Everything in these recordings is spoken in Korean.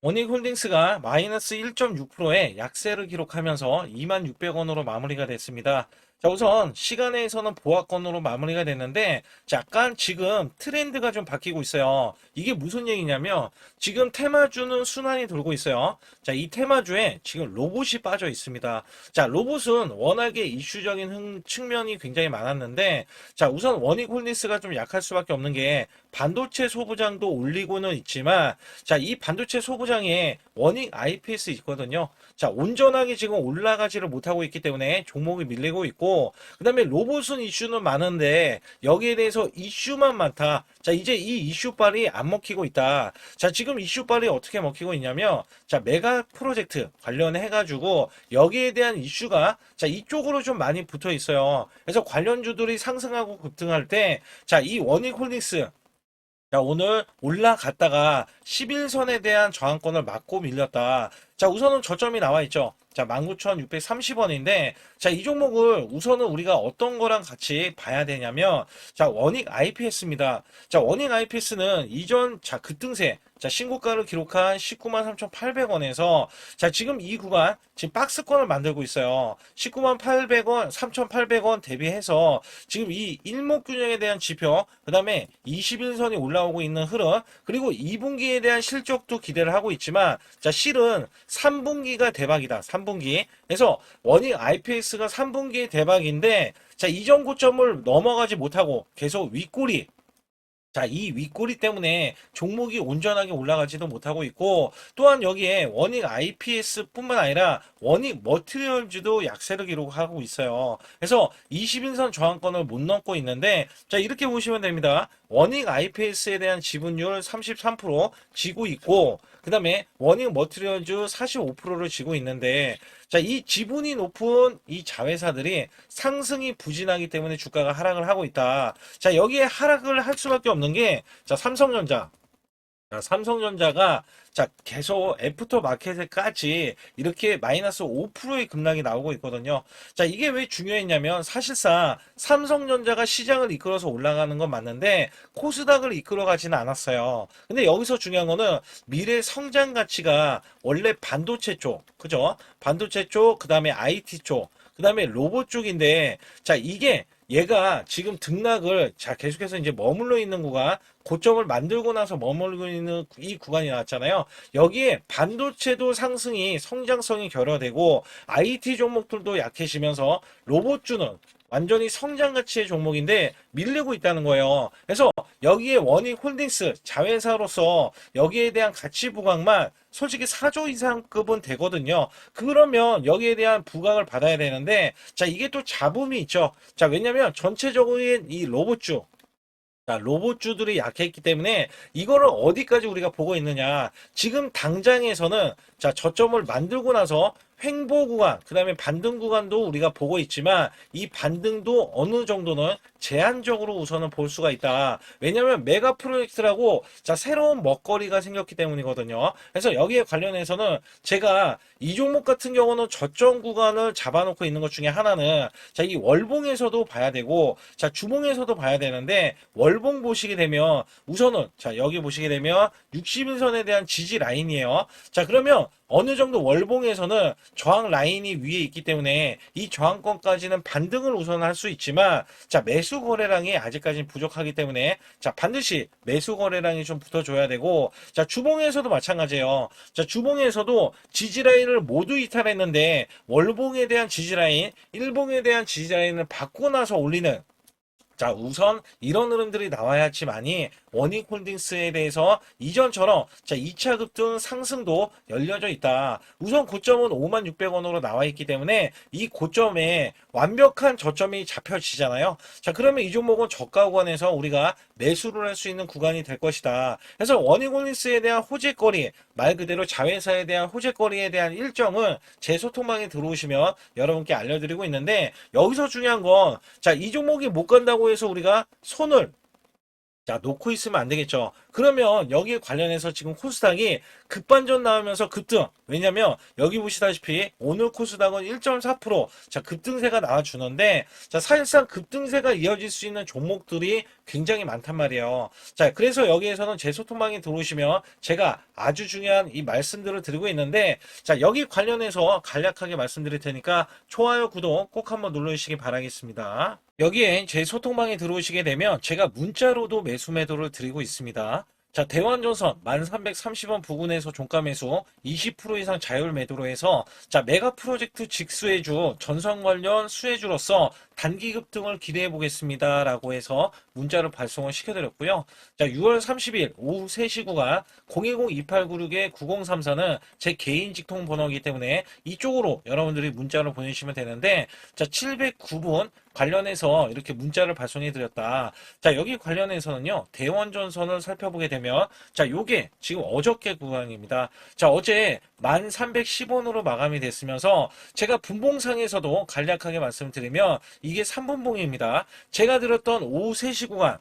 원익홀딩스가 마이너스 1.6%의 약세를 기록하면서 26,600원으로 마무리가 됐습니다. 자, 우선 시간에서는 보합권으로 마무리가 됐는데 약간 지금 트렌드가 좀 바뀌고 있어요. 이게 무슨 얘기냐면 지금 테마주는 순환이 돌고 있어요. 자, 이 테마주에 지금 로봇이 빠져 있습니다. 자, 로봇은 워낙에 이슈적인 측면이 굉장히 많았는데 자, 우선 원익홀딩스가 좀 약할 수밖에 없는 게 반도체 소부장도 올리고는 있지만 자, 이 반도체 소부장에 원익 IPS 있거든요. 자, 온전하게 지금 올라가지를 못하고 있기 때문에 종목이 밀리고 있고, 그 다음에 로봇은 이슈는 많은데, 여기에 대해서 이슈만 많다. 자, 이제 이 이슈빨이 안 먹히고 있다. 자, 지금 이슈빨이 어떻게 먹히고 있냐면, 자, 메가 프로젝트 관련해가지고, 여기에 대한 이슈가, 자, 이쪽으로 좀 많이 붙어 있어요. 그래서 관련주들이 상승하고 급등할 때, 자, 이 원익홀딩스, 자, 오늘 올라갔다가 11선에 대한 저항권을 맞고 밀렸다. 자, 우선은 저점이 나와 있죠. 자, 19,630원인데, 자, 이 종목을 우선은 우리가 어떤 거랑 같이 봐야 되냐면, 자, 원익 IPS입니다. 자, 원익 IPS는 이전, 자, 급등세, 자, 신고가를 기록한 193,800원에서, 자, 지금 이 구간, 지금 박스권을 만들고 있어요. 19800원, 3800원 대비해서, 지금 이 일목균형에 대한 지표, 그 다음에 21선이 올라오고 있는 흐름, 그리고 2분기에 대한 실적도 기대를 하고 있지만, 자, 실은 3분기가 대박이다. 3분기. 그래서 원익 IPS가 3분기에 대박인데, 자, 이전 고점을 넘어가지 못하고 계속 윗꼬리, 자, 이 윗꼬리 때문에 종목이 온전하게 올라가지도 못하고 있고, 또한 여기에 원익 IPS 뿐만 아니라 원익 머티리얼즈도 약세를 기록하고 있어요. 그래서 20인선 저항권을 못 넘고 있는데, 자, 이렇게 보시면 됩니다. 원익 IPS에 대한 지분율 33% 지고 있고, 그 다음에 원익 머티리얼즈 45%를 지고 있는데, 자, 이 지분이 높은 이 자회사들이 상승이 부진하기 때문에 주가가 하락을 하고 있다. 자, 여기에 하락을 할 수밖에 없는 게, 자, 삼성전자. 자, 삼성전자가 자, 계속 애프터 마켓에까지 이렇게 마이너스 5%의 급락이 나오고 있거든요. 자, 이게 왜 중요했냐면 사실상 삼성전자가 시장을 이끌어서 올라가는 건 맞는데 코스닥을 이끌어 가지는 않았어요. 근데 여기서 중요한 거는 미래 성장 가치가 원래 반도체 쪽, 그죠? 반도체 쪽, 그다음에 IT 쪽, 그다음에 로봇 쪽인데 자, 이게 얘가 지금 등락을 자 계속해서 이제 머물러 있는 구간 고점을 만들고 나서 머물고 있는 이 구간이 나왔잖아요. 여기에 반도체도 상승이 성장성이 결여되고 IT 종목들도 약해지면서 로봇주는 완전히 성장 가치의 종목인데 밀리고 있다는 거예요. 그래서 여기에 원익 홀딩스 자회사로서 여기에 대한 가치 부각만 솔직히 4조 이상급은 되거든요. 그러면 여기에 대한 부각을 받아야 되는데 자 이게 또 잡음이 있죠. 자 왜냐면 전체적인 이 로봇주 자, 로봇주들이 약했기 때문에 이거를 어디까지 우리가 보고 있느냐. 지금 당장에서는 자, 저점을 만들고 나서 횡보 구간, 그 다음에 반등 구간도 우리가 보고 있지만 이 반등도 어느 정도는 제한적으로 우선은 볼 수가 있다. 왜냐하면 메가 프로젝트라고 자, 새로운 먹거리가 생겼기 때문이거든요. 그래서 여기에 관련해서는 제가 이 종목 같은 경우는 저점 구간을 잡아놓고 있는 것 중에 하나는 자, 이 월봉에서도 봐야 되고 자, 주봉에서도 봐야 되는데 월봉 보시게 되면 우선은 자, 여기 보시게 되면 60인선에 대한 지지 라인이에요. 자, 그러면 어느 정도 월봉에서는 저항 라인이 위에 있기 때문에 이 저항권까지는 반등을 우선 할 수 있지만 자 매수 거래량이 아직까지는 부족하기 때문에 자 반드시 매수 거래량이 좀 붙어줘야 되고 자 주봉에서도 마찬가지예요. 자 주봉에서도 지지 라인을 모두 이탈했는데 월봉에 대한 지지 라인, 일봉에 대한 지지 라인을 받고 나서 올리는 자, 우선 이런 흐름들이 나와야지만이 원익홀딩스에 대해서 이전처럼 자, 2차 급등 상승도 열려져 있다. 우선 고점은 56,600원으로 나와 있기 때문에 이 고점에 완벽한 저점이 잡혀지잖아요. 자, 그러면 이 종목은 저가 구간에서 우리가 매수를 할 수 있는 구간이 될 것이다. 그래서 원익홀딩스에 대한 호재거리, 말 그대로 자회사에 대한 호재거리에 대한 일정은 제 소통방에 들어오시면 여러분께 알려드리고 있는데 여기서 중요한 건 자, 이 종목이 못 간다고 해서 우리가 손을 자, 놓고 있으면 안 되겠죠. 그러면 여기에 관련해서 지금 코스닥이 급반전 나오면서 급등. 왜냐면 여기 보시다시피 오늘 코스닥은 1.4% 자, 급등세가 나와주는데 자, 사실상 급등세가 이어질 수 있는 종목들이 굉장히 많단 말이에요. 자, 그래서 여기에서는 제 소통방에 들어오시면 제가 아주 중요한 이 말씀들을 드리고 있는데 자, 여기 관련해서 간략하게 말씀드릴 테니까 좋아요, 구독 꼭 한번 눌러주시기 바라겠습니다. 여기에 제 소통방에 들어오시게 되면 제가 문자로도 매수 매도를 드리고 있습니다. 자, 대환전선 1330원 부근에서 종가 매수 20% 이상 자율 매도로 해서 자, 메가 프로젝트 직수해주 전선 관련 수혜주로서 단기 급등을 기대해 보겠습니다 라고 해서 문자를 발송을 시켜드렸고요. 자, 6월 30일 오후 3시 구간 010-2896-9034는 제 개인 직통 번호이기 때문에 이쪽으로 여러분들이 문자를 보내주시면 되는데 자, 709분 관련해서 이렇게 문자를 발송해 드렸다. 자, 여기 관련해서는요, 대원전선을 살펴보게 되면, 자, 요게 지금 어저께 구간입니다. 자, 어제 1310원으로 마감이 됐으면서, 제가 분봉상에서도 간략하게 말씀드리면, 이게 3분봉입니다. 제가 드렸던 오후 3시 구간,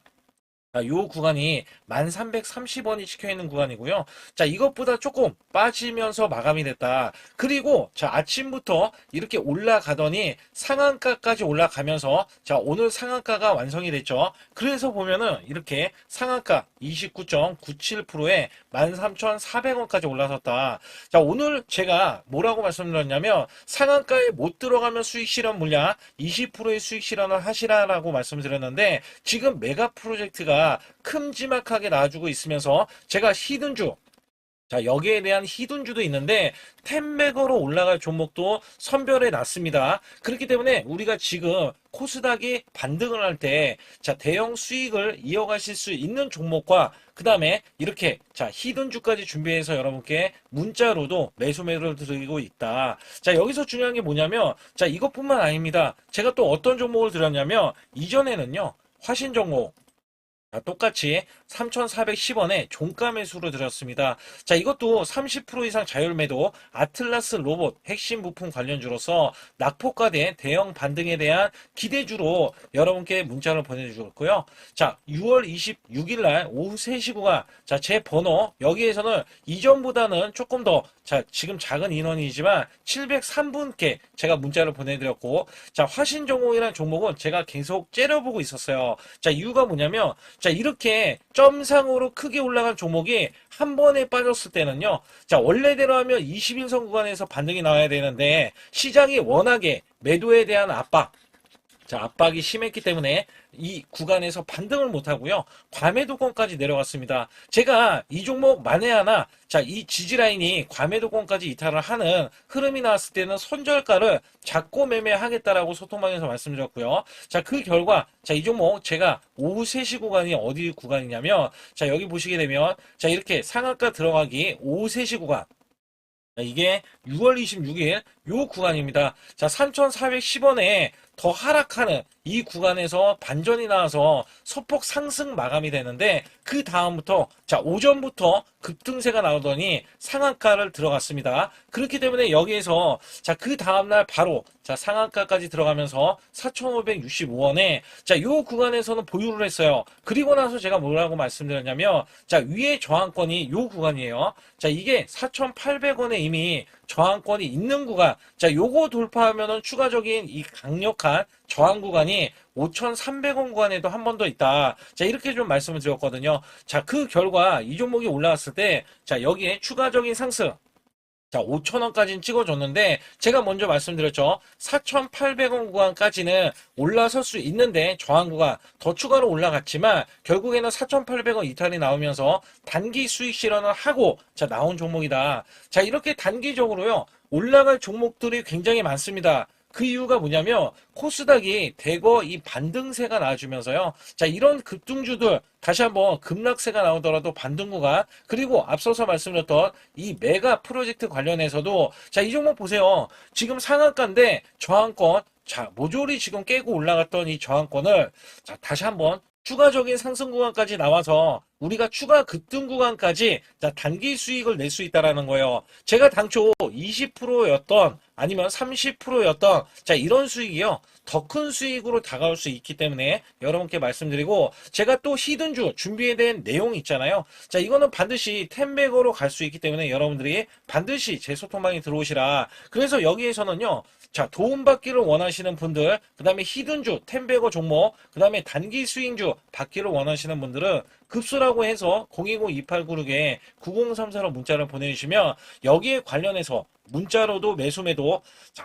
요 구간이 1330원이 찍혀있는 구간이고요. 자, 이것보다 조금 빠지면서 마감이 됐다. 그리고 자, 아침부터 이렇게 올라가더니 상한가까지 올라가면서 자, 오늘 상한가가 완성이 됐죠. 그래서 보면은 이렇게 상한가 29.97%에 13,400원까지 올라섰다. 자, 오늘 제가 뭐라고 말씀드렸냐면 상한가에 못 들어가면 수익 실현 물량 20%의 수익 실현을 하시라라고 말씀드렸는데 지금 메가 프로젝트가 큼지막하게 나와주고 있으면서 제가 히든주 자, 여기에 대한 히든주도 있는데 텐맥으로 올라갈 종목도 선별해 놨습니다. 그렇기 때문에 우리가 지금 코스닥이 반등을 할 때 자, 대형 수익을 이어가실 수 있는 종목과 그 다음에 이렇게 자, 히든주까지 준비해서 여러분께 문자로도 매수 매도를 드리고 있다. 자, 여기서 중요한 게 뭐냐면 자, 이것뿐만 아닙니다. 제가 또 어떤 종목을 드렸냐면 이전에는요, 화신 종목 똑같이 3,410원에 종가 매수로 드렸습니다. 자, 이것도 30% 이상 자율 매도 아틀라스 로봇 핵심 부품 관련주로서 낙폭과대 대형 반등에 대한 기대주로 여러분께 문자를 보내주셨고요. 자, 6월 26일 날 오후 3시 구간 자, 제 번호 여기에서는 이전보다는 조금 더 자, 지금 작은 인원이지만 703분께 제가 문자를 보내드렸고 자, 화신종목이라는 종목은 제가 계속 째려보고 있었어요. 자, 이유가 뭐냐면 자, 이렇게 점상으로 크게 올라간 종목이 한 번에 빠졌을 때는요. 자, 원래대로 하면 21선 구간에서 반등이 나와야 되는데 시장이 워낙에 매도에 대한 압박 자, 압박이 심했기 때문에 이 구간에서 반등을 못하고요. 과매도권까지 내려갔습니다. 제가 이 종목 만에 하나 자, 이 지지라인이 과매도권까지 이탈을 하는 흐름이 나왔을 때는 손절가를 잡고 매매하겠다라고 소통방에서 말씀드렸고요. 자, 그 결과 자, 이 종목 제가 오후 3시 구간이 어디 구간이냐면 자, 여기 보시게 되면 자, 이렇게 상한가 들어가기 오후 3시 구간 이게 6월 26일 요 구간입니다. 자, 3,410원에 더 하락하는 이 구간에서 반전이 나와서 소폭 상승 마감이 되는데 그 다음부터 자, 오전부터 급등세가 나오더니 상한가를 들어갔습니다. 그렇기 때문에 여기에서 자, 그 다음날 바로 자, 상한가까지 들어가면서 4,565원에 자, 요 구간에서는 보유를 했어요. 그리고 나서 제가 뭐라고 말씀드렸냐면 자, 위에 저항권이 요 구간이에요. 자, 이게 4,800원에 이미 저항권이 있는 구간 자, 요거 돌파하면은 추가적인 이 강력한 저항 구간이 5,300원 구간에도 한 번 더 있다. 자, 이렇게 좀 말씀을 드렸거든요. 자, 그 결과 이 종목이 올라왔을 때 자, 여기에 추가적인 상승 자, 5,000원까지는 찍어줬는데 제가 먼저 말씀드렸죠. 4,800원 구간까지는 올라설 수 있는데 저항 구간 더 추가로 올라갔지만 결국에는 4,800원 이탈이 나오면서 단기 수익 실현을 하고 자, 나온 종목이다. 자, 이렇게 단기적으로요. 올라갈 종목들이 굉장히 많습니다. 그 이유가 뭐냐면 코스닥이 대거 이 반등세가 나와주면서요. 자, 이런 급등주들 다시 한번 급락세가 나오더라도 반등 구간 그리고 앞서서 말씀드렸던 이 메가 프로젝트 관련해서도 자, 이 종목 보세요. 지금 상한가인데 저항권 자, 모조리 지금 깨고 올라갔던 이 저항권을 자, 다시 한번 추가적인 상승 구간까지 나와서 우리가 추가 급등 구간까지 자, 단기 수익을 낼 수 있다라는 거예요. 제가 당초 20%였던 아니면 30%였던 자, 이런 수익이요. 더 큰 수익으로 다가올 수 있기 때문에 여러분께 말씀드리고 제가 또 히든주 준비에 대한 내용이 있잖아요. 자, 이거는 반드시 텐백으로 갈 수 있기 때문에 여러분들이 반드시 제 소통방에 들어오시라. 그래서 여기에서는요. 자, 도움받기를 원하시는 분들, 그 다음에 히든주, 텐베거 종목, 그 다음에 단기 스윙주 받기를 원하시는 분들은 급수라고 해서 010-2896에 9034로 문자를 보내주시면 여기에 관련해서 문자로도 매수매도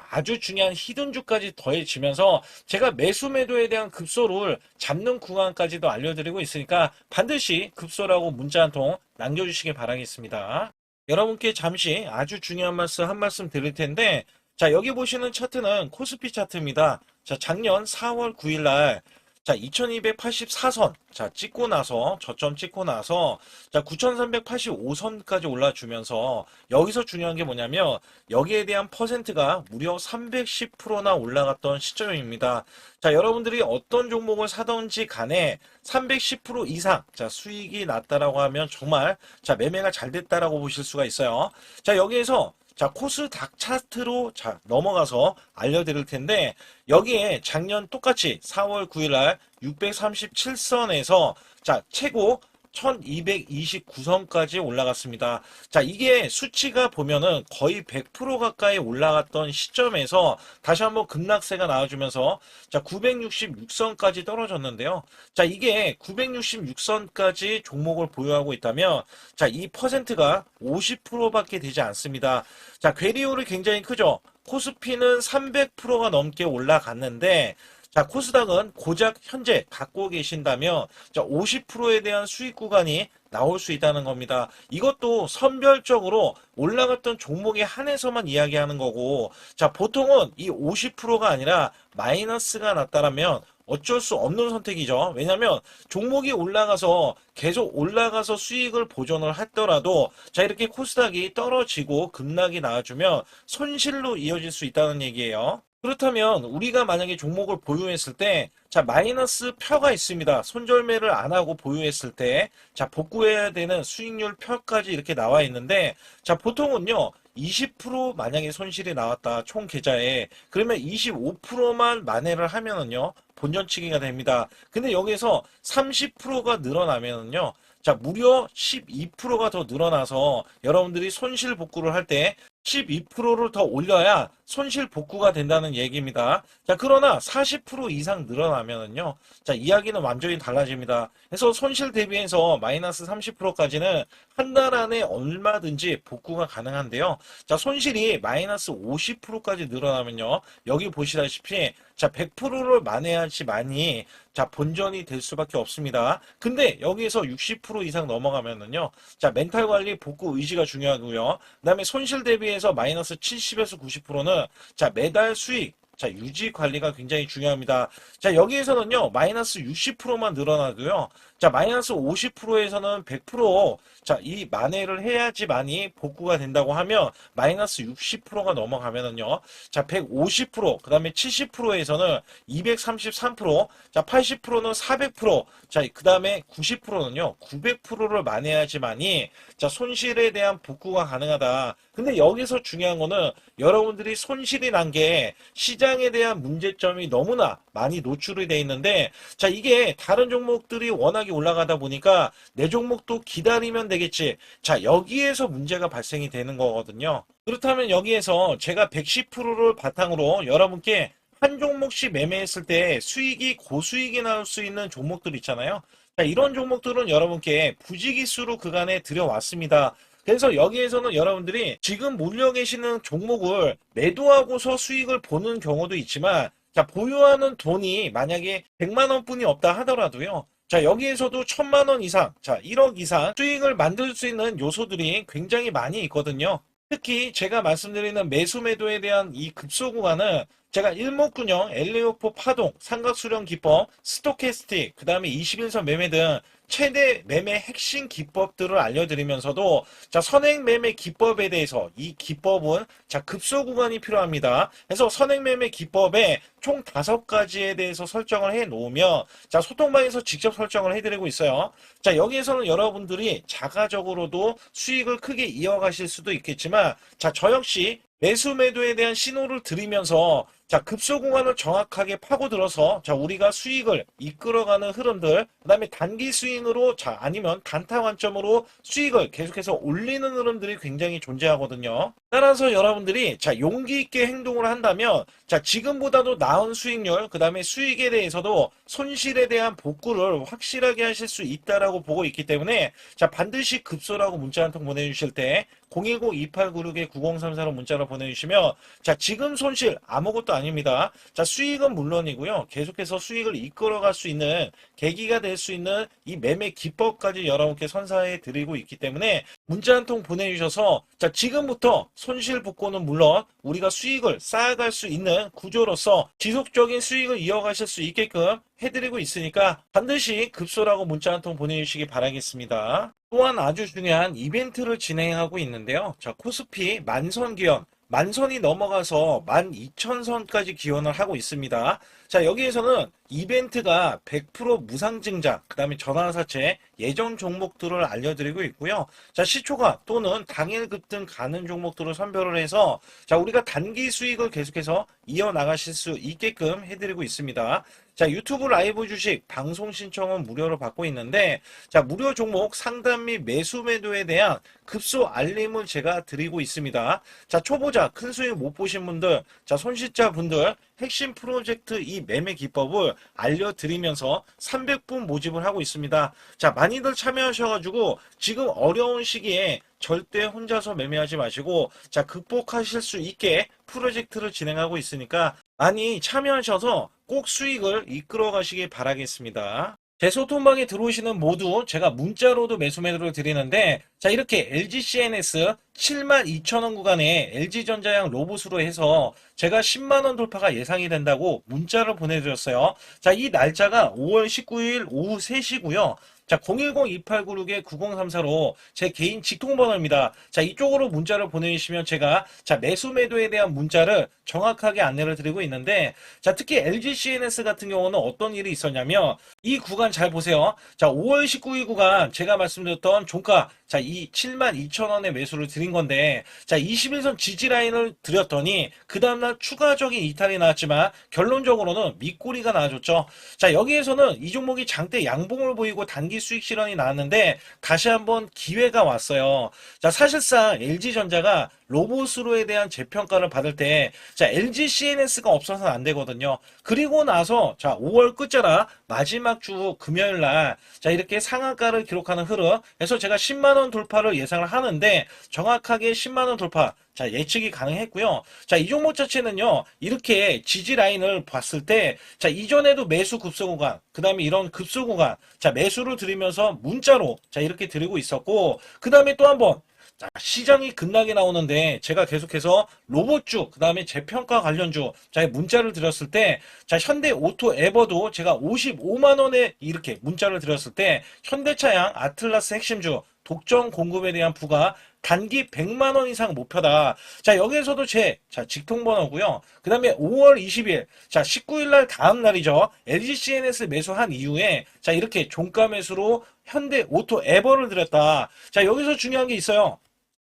아주 중요한 히든주까지 더해지면서 제가 매수매도에 대한 급소를 잡는 구간까지도 알려드리고 있으니까 반드시 급소라고 문자 한 통 남겨주시기 바라겠습니다. 여러분께 잠시 아주 중요한 말씀 한 말씀 드릴 텐데 자, 여기 보시는 차트는 코스피 차트입니다. 자, 작년 4월 9일 날 자, 2284선 자, 찍고 나서 저점 찍고 나서 자, 9385선까지 올라주면서 여기서 중요한 게 뭐냐면 여기에 대한 퍼센트가 무려 310%나 올라갔던 시점입니다. 자, 여러분들이 어떤 종목을 사던지 간에 310% 이상 자, 수익이 났다라고 하면 정말 자, 매매가 잘 됐다라고 보실 수가 있어요. 자, 여기에서 자, 코스닥 차트로 자, 넘어가서 알려드릴 텐데 여기에 작년 똑같이 4월 9일 날 637선에서 자, 최고 1229선까지 올라갔습니다. 자, 이게 수치가 보면은 거의 100% 가까이 올라갔던 시점에서 다시 한번 급락세가 나와주면서 자, 966선까지 떨어졌는데요. 자, 이게 966선까지 종목을 보유하고 있다면 자, 이 퍼센트가 50%밖에 되지 않습니다. 자, 괴리율이 굉장히 크죠. 코스피는 300%가 넘게 올라갔는데 자, 코스닥은 고작 현재 갖고 계신다면 자, 50%에 대한 수익 구간이 나올 수 있다는 겁니다. 이것도 선별적으로 올라갔던 종목에 한해서만 이야기하는 거고 자, 보통은 이 50%가 아니라 마이너스가 났다라면 어쩔 수 없는 선택이죠. 왜냐하면 종목이 올라가서 계속 올라가서 수익을 보존을 하더라도 자, 이렇게 코스닥이 떨어지고 급락이 나와주면 손실로 이어질 수 있다는 얘기예요. 그렇다면 우리가 만약에 종목을 보유했을 때 자, 마이너스 표가 있습니다. 손절매를 안 하고 보유했을 때 자, 복구해야 되는 수익률 표까지 이렇게 나와 있는데 자, 보통은요 20% 만약에 손실이 나왔다 총 계좌에 그러면 25%만 만회를 하면은요 본전치기가 됩니다. 근데 여기에서 30%가 늘어나면은요 자, 무려 12%가 더 늘어나서 여러분들이 손실 복구를 할 때 12%를 더 올려야 손실 복구가 된다는 얘기입니다. 자, 그러나 40% 이상 늘어나면은요. 자, 이야기는 완전히 달라집니다. 그래서 손실 대비해서 마이너스 30%까지는 한 달 안에 얼마든지 복구가 가능한데요. 자, 손실이 마이너스 50%까지 늘어나면요. 여기 보시다시피 자, 100%를 만회하지만이 자, 본전이 될 수밖에 없습니다. 근데 여기에서 60% 이상 넘어가면은요. 자, 멘탈 관리 복구 의지가 중요하고요. 그다음에 손실 대비해서 마이너스 70에서 90%는 자, 매달 수익 자, 유지 관리가 굉장히 중요합니다. 자, 여기에서는요, 마이너스 60%만 늘어나고요. 자, 마이너스 50%에서는 100% 자, 이 만회를 해야지만이 복구가 된다고 하면 마이너스 60%가 넘어가면은요. 자, 150%, 그 다음에 70%에서는 233%, 자, 80%는 400%, 자, 그 다음에 90%는요, 900%를 만회해야지만이 자, 손실에 대한 복구가 가능하다. 근데 여기서 중요한 거는 여러분들이 손실이 난 게 시장에 대한 문제점이 너무나 많이 노출이 돼 있는데 자, 이게 다른 종목들이 워낙에 올라가다 보니까 내 종목도 기다리면 되겠지. 자, 여기에서 문제가 발생이 되는 거거든요. 그렇다면 여기에서 제가 110%를 바탕으로 여러분께 한 종목씩 매매했을 때 수익이 고수익이 나올 수 있는 종목들 있잖아요. 자, 이런 종목들은 여러분께 부지기수로 그간에 들여왔습니다. 그래서 여기에서는 여러분들이 지금 몰려 계시는 종목을 매도하고서 수익을 보는 경우도 있지만 자, 보유하는 돈이 만약에 100만 원뿐이 없다 하더라도요. 자, 여기에서도 1000만 원 이상, 자, 1억 이상 수익을 만들 수 있는 요소들이 굉장히 많이 있거든요. 특히 제가 말씀드리는 매수 매도에 대한 이 급소 구간은 제가 일목균형, 엘리오포 파동, 삼각수렴 기법, 스토캐스틱, 그 다음에 21선 매매 등 최대 매매 핵심 기법들을 알려드리면서도 자, 선행 매매 기법에 대해서 이 기법은 자, 급소 구간이 필요합니다. 그래서 선행 매매 기법에 총 5가지에 대해서 설정을 해 놓으면 자, 소통방에서 직접 설정을 해드리고 있어요. 자, 여기에서는 여러분들이 자가적으로도 수익을 크게 이어가실 수도 있겠지만 자, 저 역시 매수 매도에 대한 신호를 드리면서 자, 급소 구간을 정확하게 파고들어서 자, 우리가 수익을 이끌어가는 흐름들, 그다음에 단기 스윙으로 자, 아니면 단타 관점으로 수익을 계속해서 올리는 흐름들이 굉장히 존재하거든요. 따라서 여러분들이 자, 용기 있게 행동을 한다면 자, 지금보다도 나은 수익률, 그다음에 수익에 대해서도 손실에 대한 복구를 확실하게 하실 수 있다라고 보고 있기 때문에 자, 반드시 급소라고 문자 한 통 보내주실 때 010-2896-9034로 문자로 보내주시면 자, 지금 손실 아무것도 아닙니다. 자, 수익은 물론이고요. 계속해서 수익을 이끌어갈 수 있는 계기가 될 수 있는 이 매매 기법까지 여러분께 선사해 드리고 있기 때문에 문자 한 통 보내주셔서 자, 지금부터 손실 복구는 물론 우리가 수익을 쌓아갈 수 있는 구조로서 지속적인 수익을 이어가실 수 있게끔 해드리고 있으니까 반드시 급소라고 문자 한 통 보내주시기 바라겠습니다. 또한 아주 중요한 이벤트를 진행하고 있는데요. 자, 코스피 만선 기원, 만선이 넘어가서 12,000선까지 기원을 하고 있습니다. 자, 여기에서는 이벤트가 100% 무상증자, 그 다음에 전환사채, 예정 종목들을 알려드리고 있고요. 자, 시초가 또는 당일 급등 가는 종목들을 선별을 해서 자, 우리가 단기 수익을 계속해서 이어나가실 수 있게끔 해드리고 있습니다. 자, 유튜브 라이브 주식 방송 신청은 무료로 받고 있는데 자, 무료 종목 상담 및 매수 매도에 대한 급소 알림을 제가 드리고 있습니다. 자, 초보자 큰 수익 못 보신 분들, 자, 손실자 분들 핵심 프로젝트 이 매매 기법을 알려드리면서 300분 모집을 하고 있습니다. 자, 많이들 참여하셔가지고 지금 어려운 시기에 절대 혼자서 매매하지 마시고 자, 극복하실 수 있게 프로젝트를 진행하고 있으니까 많이 참여하셔서 꼭 수익을 이끌어 가시길 바라겠습니다. 제 소통방에 들어오시는 모두 제가 문자로도 매수 매도를 드리는데 자, 이렇게 LGCNS 72,000원 구간에 LG전자양 로봇으로 해서 제가 10만원 돌파가 예상이 된다고 문자를 보내드렸어요. 자, 이 날짜가 5월 19일 오후 3시고요. 자, 010-2896-9034로 제 개인 직통번호입니다. 자, 이쪽으로 문자를 보내주시면 제가 자, 매수 매도에 대한 문자를 정확하게 안내를 드리고 있는데 자, 특히 LGCNS 같은 경우는 어떤 일이 있었냐면 이 구간 잘 보세요. 자, 5월 19일 구간 제가 말씀드렸던 종가 자, 이 72,000원의 매수를 드린 건데 자, 21선 지지 라인을 드렸더니 그 다음날 추가적인 이탈이 나왔지만 결론적으로는 밑꼬리가 나와줬죠. 자, 여기에서는 이 종목이 장대 양봉을 보이고 단기 수익 실현이 나왔는데 다시 한번 기회가 왔어요. 자, 사실상 LG전자가 로봇으로에 대한 재평가를 받을 때 자, LG CNS가 없어서는 안 되거든요. 그리고 나서 자, 5월 끝자락 마지막 주 금요일 날 자, 이렇게 상한가를 기록하는 흐름. 그래서 제가 10만 원 돌파를 예상을 하는데 정확하게 10만 원 돌파 자, 예측이 가능했고요. 자, 이 종목 자체는요, 이렇게 지지 라인을 봤을 때, 자, 이전에도 매수 급소 구간, 그 다음에 이런 급소 구간, 자, 매수를 드리면서 문자로, 자, 이렇게 드리고 있었고, 그 다음에 또 한 번, 자, 시장이 급락이 나오는데 제가 계속해서 로봇주, 그 다음에 재평가 관련주, 자, 문자를 드렸을 때, 자, 현대 오토 에버도 제가 55만원에 이렇게 문자를 드렸을 때, 현대차양 아틀라스 핵심주, 독점 공급에 대한 부가 단기 100만원 이상 목표다. 자, 여기에서도 자, 직통번호고요. 그 다음에 5월 20일, 자, 19일날 다음 날이죠. LGCNS 매수한 이후에, 자, 이렇게 종가 매수로 현대 오토 에버를 드렸다. 자, 여기서 중요한 게 있어요.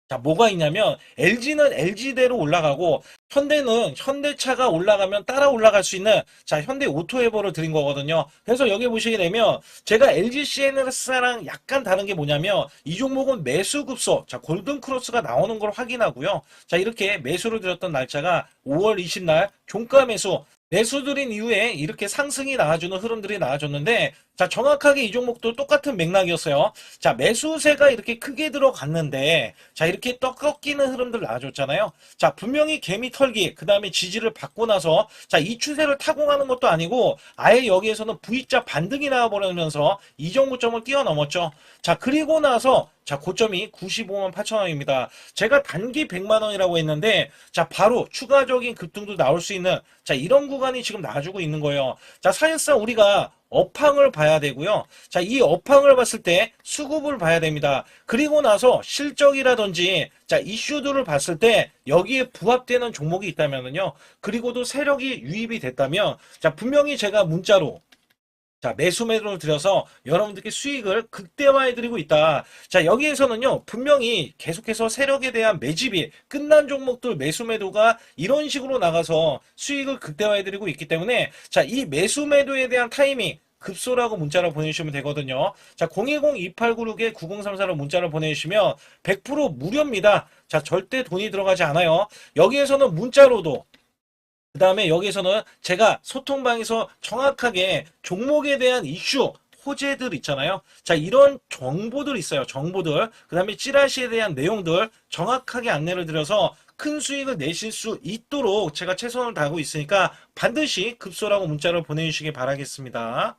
자, 뭐가 있냐면 LG는 LG대로 올라가고 현대는 현대차가 올라가면 따라 올라갈 수 있는 자, 현대 오토에버를 드린 거거든요. 그래서 여기 보시게 되면 제가 LG CNS랑 약간 다른 게 뭐냐면 이 종목은 매수 급소 자, 골든 크로스가 나오는 걸 확인하고요. 자, 이렇게 매수를 드렸던 날짜가 5월 20날 종가 매수 드린 이후에 이렇게 상승이 나와주는 흐름들이 나와줬는데 자, 정확하게 이 종목도 똑같은 맥락이었어요. 자, 매수세가 이렇게 크게 들어갔는데, 자, 이렇게 떡 꺾이는 흐름들 나와줬잖아요. 자, 분명히 개미 털기, 그 다음에 지지를 받고 나서, 자, 이 추세를 타고 가는 것도 아니고, 아예 여기에서는 V자 반등이 나와버리면서 이 정도점을 뛰어넘었죠. 자, 그리고 나서, 자, 고점이 95만 8천 원입니다. 제가 단기 100만 원이라고 했는데, 자, 바로 추가적인 급등도 나올 수 있는, 자, 이런 구간이 지금 나와주고 있는 거예요. 자, 사실상 우리가 업황을 봐야 되고요. 자, 이 업황을 봤을 때 수급을 봐야 됩니다. 그리고 나서 실적이라든지 자, 이슈들을 봤을 때 여기에 부합되는 종목이 있다면은요. 그리고도 세력이 유입이 됐다면 자, 분명히 제가 문자로 자, 매수 매도를 들여서 여러분들께 수익을 극대화해 드리고 있다. 자, 여기에서는요, 분명히 계속해서 세력에 대한 매집이 끝난 종목들 매수 매도가 이런 식으로 나가서 수익을 극대화해 드리고 있기 때문에 자, 이 매수 매도에 대한 타이밍 급소라고 문자를 보내주시면 되거든요. 자, 010-2896-9034로 문자를 보내주시면 100% 무료입니다. 자, 절대 돈이 들어가지 않아요. 여기에서는 문자로도 그 다음에 여기서는 제가 소통방에서 정확하게 종목에 대한 이슈, 호재들 있잖아요. 자, 이런 정보들 있어요. 정보들. 그 다음에 찌라시에 대한 내용들 정확하게 안내를 드려서 큰 수익을 내실 수 있도록 제가 최선을 다하고 있으니까 반드시 급소라고 문자를 보내주시기 바라겠습니다.